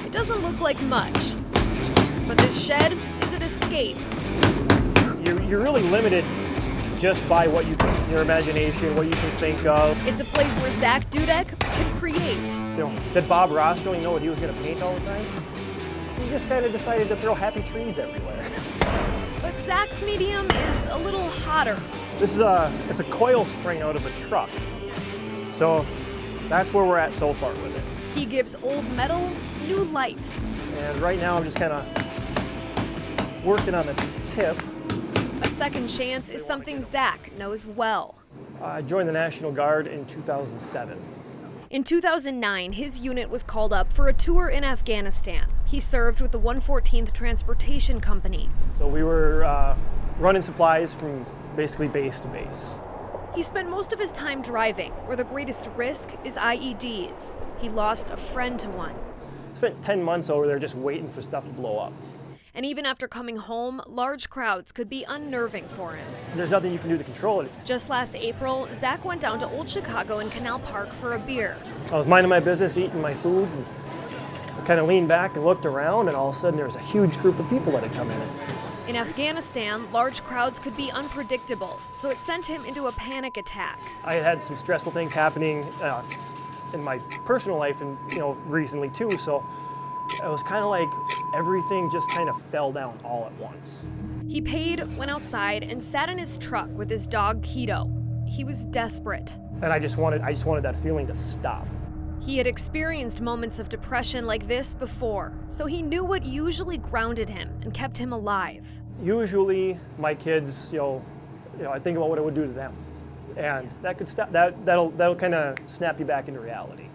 It doesn't look like much, but this shed is an escape. You're really limited just by your imagination, what you can think of. It's a place where Zach Dudek can create. Did Bob Ross really know what he was going to paint all the time? He just kind of decided to throw happy trees everywhere. But Zach's medium is a little hotter. It's a coil spring out of a truck. So that's where we're at so far with it. He gives old metal new life. And right now I'm just kind of working on the tip. A second chance is something Zach knows well. I joined the National Guard in 2007. In 2009, his unit was called up for a tour in Afghanistan. He served with the 114th Transportation Company. So we were running supplies from basically base to base. He spent most of his time driving, where the greatest risk is IEDs. He lost a friend to one. Spent 10 months over there just waiting for stuff to blow up. And even after coming home, large crowds could be unnerving for him. There's nothing you can do to control it. Just last April, Zach went down to Old Chicago in Canal Park for a beer. I was minding my business, eating my food, and I kind of leaned back and looked around, and all of a sudden there was a huge group of people that had come in. In Afghanistan, large crowds could be unpredictable, so it sent him into a panic attack. I had some stressful things happening in my personal life and recently too, so it was kind of like everything just kind of fell down all at once. He paid, went outside, and sat in his truck with his dog Keto. He was desperate. And I just wanted that feeling to stop. He had experienced moments of depression like this before, so he knew what usually grounded him and kept him alive. Usually my kids, I think about what it would do to them. And that could stop, that'll kind of snap you back into reality.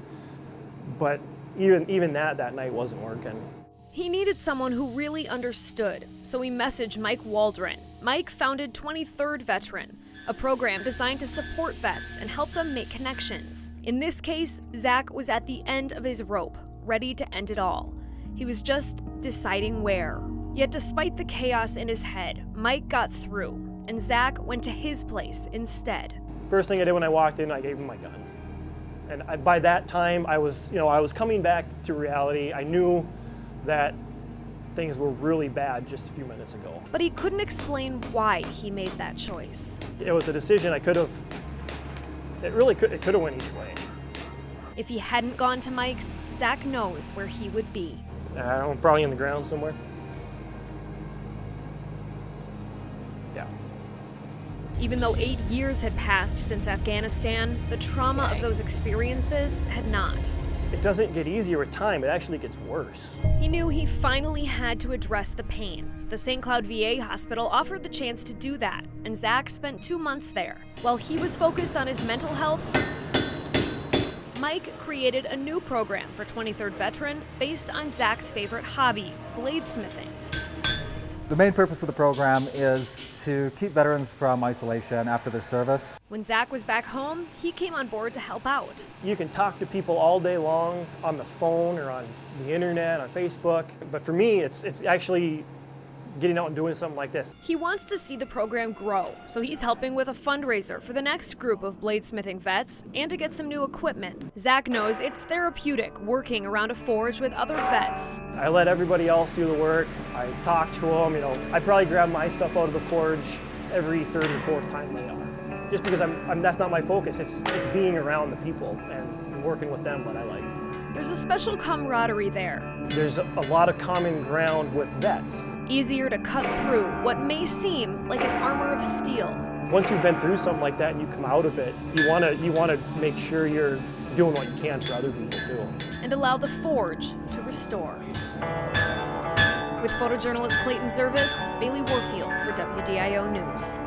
But even that night wasn't working. He needed someone who really understood, so he messaged Mike Waldron. Mike founded 23rd Veteran, a program designed to support vets and help them make connections. In this case, Zach was at the end of his rope, ready to end it all. He was just deciding where. Yet despite the chaos in his head, Mike got through, and Zach went to his place instead. First thing I did when I walked in, I gave him my gun. And by that time, I was coming back to reality. I knew that things were really bad just a few minutes ago. But he couldn't explain why he made that choice. It was a decision it could have went each way. If he hadn't gone to Mike's, Zach knows where he would be. Probably in the ground somewhere. Yeah. Even though 8 years had passed since Afghanistan, the trauma of those experiences had not. It doesn't get easier with time, it actually gets worse. He knew he finally had to address the pain. The St. Cloud VA hospital offered the chance to do that, and Zach spent 2 months there. While he was focused on his mental health, Mike created a new program for 23rd Veteran based on Zach's favorite hobby, bladesmithing. The main purpose of the program is to keep veterans from isolation after their service. When Zach was back home, he came on board to help out. You can talk to people all day long on the phone or on the internet, on Facebook. But for me, it's actually getting out and doing something like this. He wants to see the program grow, so he's helping with a fundraiser for the next group of bladesmithing vets and to get some new equipment. Zach knows it's therapeutic working around a forge with other vets. I let everybody else do the work. I talk to them, I probably grab my stuff out of the forge every third or fourth time they are. Just because that's not my focus. It's being around the people and working with them what I like. There's a special camaraderie there. There's a lot of common ground with vets. Easier to cut through what may seem like an armor of steel. Once you've been through something like that and you come out of it, you want to make sure you're doing what you can for other people too. And allow the forge to restore. With photojournalist Clayton Zervis, Bailey Warfield for WDIO News.